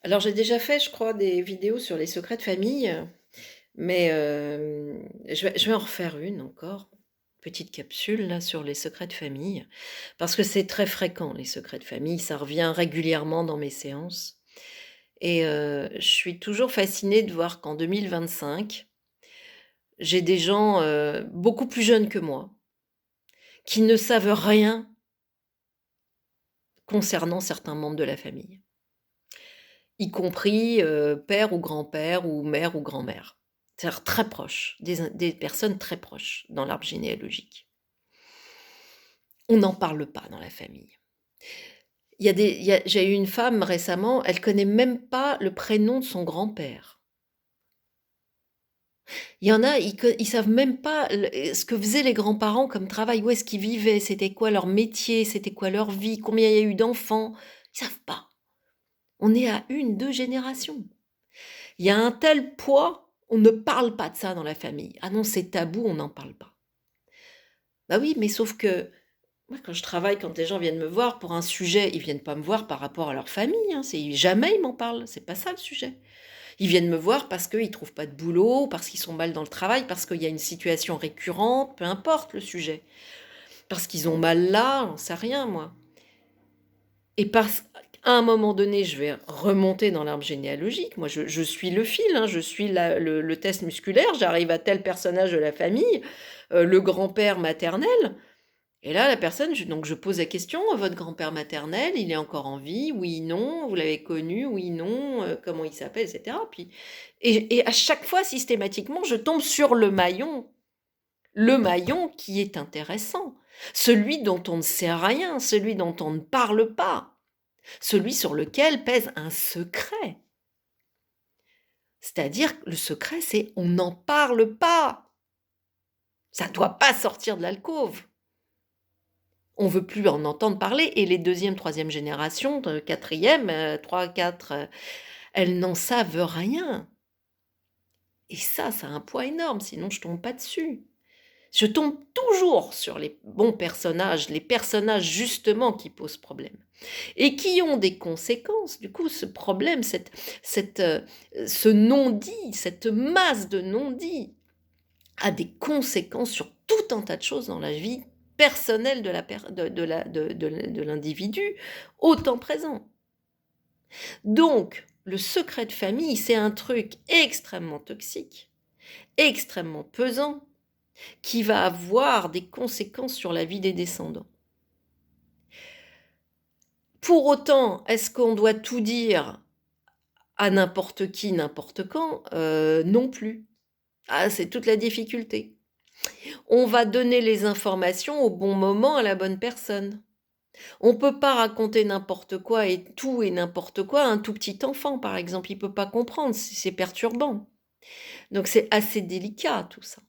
Alors j'ai déjà fait, je crois, des vidéos sur les secrets de famille, mais je vais en refaire une encore, petite capsule là sur les secrets de famille, parce que c'est très fréquent les secrets de famille, ça revient régulièrement dans mes séances et je suis toujours fascinée de voir qu'en 2025, j'ai des gens, beaucoup plus jeunes que moi, qui ne savent rien concernant certains membres de la famille, y compris, père ou grand-père ou mère ou grand-mère. C'est-à-dire très proches, des personnes très proches dans l'arbre généalogique. On n'en parle pas dans la famille. J'ai eu une femme récemment, elle connaît même pas le prénom de son grand-père. Il y en a, ils savent même pas ce que faisaient les grands-parents comme travail, où est-ce qu'ils vivaient, c'était quoi leur métier, c'était quoi leur vie, combien il y a eu d'enfants. Ils savent pas. On est à 1, 2 générations. Il y a un tel poids, on ne parle pas de ça dans la famille. Ah non, c'est tabou, on n'en parle pas. Bah oui, mais sauf que moi, quand je travaille, quand les gens viennent me voir pour un sujet, ils viennent pas me voir par rapport à leur famille, hein, jamais ils m'en parlent, c'est pas ça le sujet. Ils viennent me voir parce qu'ils trouvent pas de boulot, parce qu'ils sont mal dans le travail, parce qu'il y a une situation récurrente, peu importe le sujet. Parce qu'ils ont mal là, j'en sais rien moi. Et parce qu'à un moment donné, je vais remonter dans l'arbre généalogique. Moi, je suis le fil, hein, je suis le test musculaire, j'arrive à tel personnage de la famille, le grand-père maternel. Et là, la personne, donc je pose la question, votre grand-père maternel, il est encore en vie? Oui, non. Vous l'avez connu? Oui, non. Comment il s'appelle, etc. Puis, et à chaque fois, systématiquement, je tombe sur le maillon qui est intéressant, celui dont on ne sait rien, celui dont on ne parle pas, celui sur lequel pèse un secret. C'est-à-dire que le secret, c'est on n'en parle pas. Ça ne doit pas sortir de l'alcôve. On veut plus en entendre parler et les 2e, 3e générations, 4e, 3, 4, elles n'en savent rien et ça a un poids énorme, sinon je tombe pas dessus. Je tombe toujours sur les bons personnages, les personnages justement qui posent problème et qui ont des conséquences. Du coup, ce problème, ce non-dit, cette masse de non-dit a des conséquences sur tout un tas de choses dans la vie personnelle de l'individu, au temps présent. Donc, le secret de famille, c'est un truc extrêmement toxique, extrêmement pesant, qui va avoir des conséquences sur la vie des descendants. Pour autant, est-ce qu'on doit tout dire à n'importe qui, n'importe quand? Non plus. Ah, c'est toute la difficulté. On va donner les informations au bon moment à la bonne personne. On peut pas raconter n'importe quoi et tout et n'importe quoi à un tout petit enfant, par exemple, il peut pas comprendre, c'est perturbant. Donc c'est assez délicat tout ça.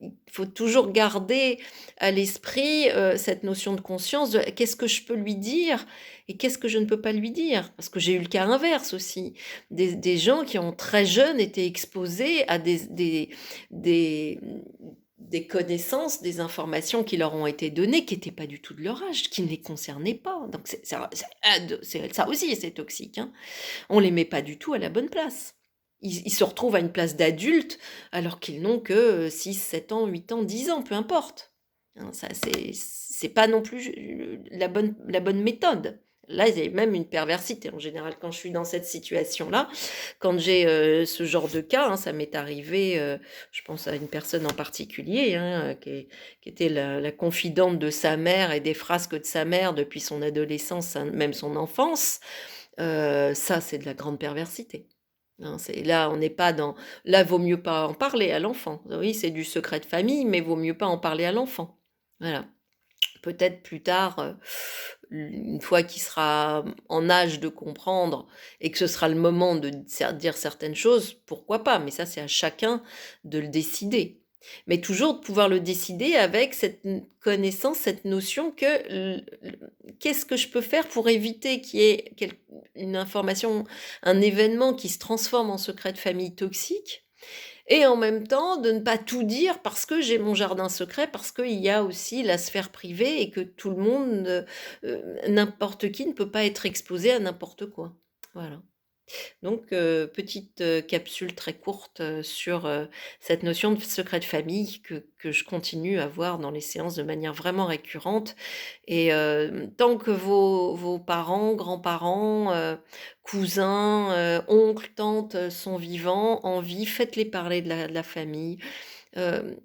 Il faut toujours garder à l'esprit, cette notion de conscience de qu'est-ce que je peux lui dire et qu'est-ce que je ne peux pas lui dire? Parce que j'ai eu le cas inverse aussi, des gens qui ont très jeunes été exposés à des des connaissances, des informations qui leur ont été données, qui étaient pas du tout de leur âge, qui ne les concernaient pas. Donc c'est ça aussi, c'est toxique, hein. On les met pas du tout à la bonne place. Ils se retrouvent à une place d'adulte alors qu'ils n'ont que 6, 7 ans, 8 ans, 10 ans, peu importe. Hein, ça c'est pas non plus la bonne méthode. Là, il y a même une perversité. En général, quand je suis dans cette situation-là, quand j'ai, ce genre de cas, hein, ça m'est arrivé, je pense à une personne en particulier, hein, qui était la confidente de sa mère et des frasques de sa mère depuis son adolescence, hein, même son enfance. Ça, c'est de la grande perversité. Hein, là, on n'est pas dans là, vaut mieux pas en parler à l'enfant. Oui, c'est du secret de famille, mais vaut mieux pas en parler à l'enfant. Voilà. Peut-être plus tard, une fois qu'il sera en âge de comprendre et que ce sera le moment de dire certaines choses, pourquoi pas? Mais ça, c'est à chacun de le décider. Mais toujours de pouvoir le décider avec cette connaissance, cette notion que qu'est-ce que je peux faire pour éviter qu'il y ait une information, un événement qui se transforme en secret de famille toxique et en même temps de ne pas tout dire parce que j'ai mon jardin secret, parce qu'il y a aussi la sphère privée et que tout le monde, n'importe qui ne peut pas être exposé à n'importe quoi. Voilà. Donc, petite, capsule très courte, sur, cette notion de secret de famille que je continue à voir dans les séances de manière vraiment récurrente et tant que vos parents, grands-parents, cousins, oncles, tantes, sont vivants, en vie, faites-les parler de la famille.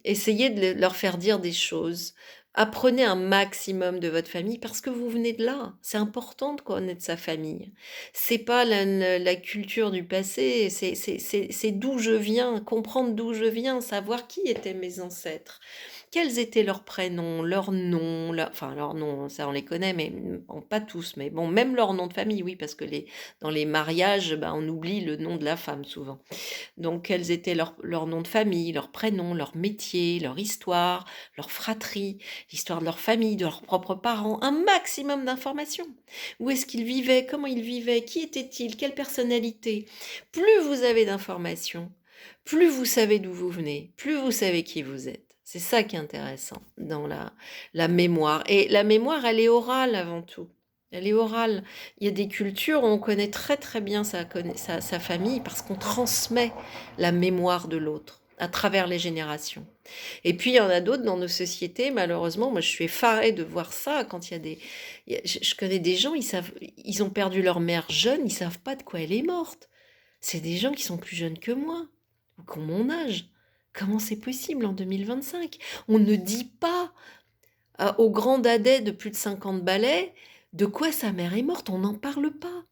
Essayez de leur faire dire des choses. Apprenez un maximum de votre famille parce que vous venez de là. C'est important de connaître sa famille. C'est pas la culture du passé, c'est d'où je viens, comprendre d'où je viens, savoir qui étaient mes ancêtres. Quels étaient leurs prénoms, leurs noms, enfin leurs noms, ça on les connaît, mais bon, pas tous, mais bon, même leur nom de famille, oui, parce que dans les mariages, ben, on oublie le nom de la femme souvent. Donc, quels étaient leurs noms de famille, leurs prénoms, leur métier, leur histoire, leur fratrie, l'histoire de leur famille, de leurs propres parents, un maximum d'informations. Où est-ce qu'ils vivaient, comment ils vivaient, qui étaient-ils, quelle personnalité. Plus vous avez d'informations, plus vous savez d'où vous venez, plus vous savez qui vous êtes. C'est ça qui est intéressant dans la mémoire. Et la mémoire, elle est orale avant tout. Elle est orale. Il y a des cultures où on connaît très très bien sa famille parce qu'on transmet la mémoire de l'autre à travers les générations. Et puis il y en a d'autres dans nos sociétés, malheureusement, moi je suis effarée de voir ça quand il y a des... je connais des gens, ils ont perdu leur mère jeune, ils savent pas de quoi elle est morte. C'est des gens qui sont plus jeunes que moi, ou qui ont mon âge. Comment c'est possible en 2025? On ne dit pas au grand dadais de plus de 50 balais de quoi sa mère est morte, on n'en parle pas.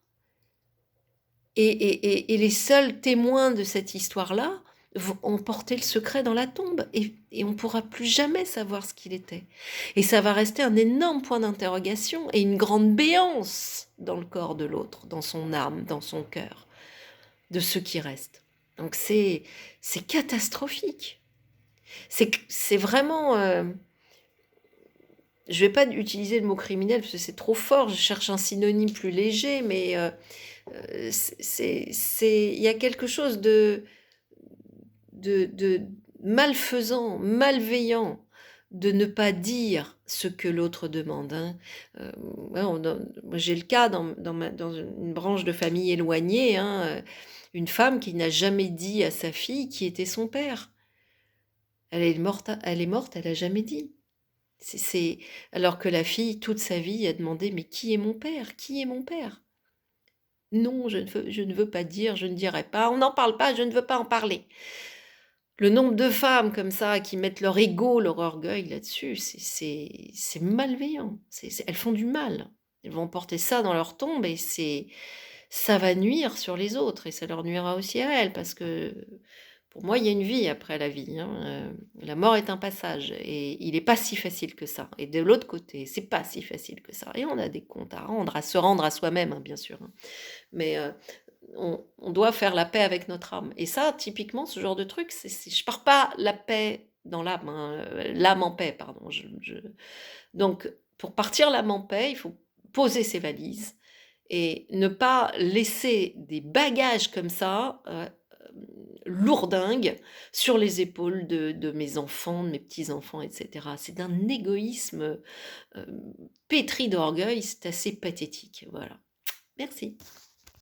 Et les seuls témoins de cette histoire-là ont porté le secret dans la tombe et on ne pourra plus jamais savoir ce qu'il était. Et ça va rester un énorme point d'interrogation et une grande béance dans le corps de l'autre, dans son âme, dans son cœur, de ceux qui restent. Donc c'est catastrophique. C'est vraiment... je vais pas utiliser le mot criminel parce que c'est trop fort, je cherche un synonyme plus léger, mais il y a quelque chose de malfaisant, malveillant, de ne pas dire ce que l'autre demande, hein. Ouais, moi j'ai le cas dans une branche de famille éloignée, hein, une femme qui n'a jamais dit à sa fille qui était son père. Elle est morte, elle a jamais dit. C'est alors que la fille, toute sa vie, a demandé: «Mais qui est mon père? Qui est mon père?» «Non, je ne veux pas dire, je ne dirai pas, on n'en parle pas, je ne veux pas en parler». Le nombre de femmes comme ça qui mettent leur ego, leur orgueil là-dessus, c'est malveillant. Elles font du mal. Elles vont porter ça dans leur tombe et ça va nuire sur les autres et ça leur nuira aussi à elles parce que pour moi, il y a une vie après la vie, hein, la mort est un passage et il est pas si facile que ça et de l'autre côté, c'est pas si facile que ça et on a des comptes à rendre, à se rendre à soi-même, hein, bien sûr, hein. Mais on doit faire la paix avec notre âme et ça, typiquement, ce genre de truc, je pars pas la paix dans l'âme, hein, l'âme en paix, pardon. Donc pour partir l'âme en paix, il faut poser ses valises et ne pas laisser des bagages comme ça, lourdingues sur les épaules de mes enfants, de mes petits-enfants et cetera. C'est d'un égoïsme, pétri d'orgueil, c'est assez pathétique, voilà. Merci.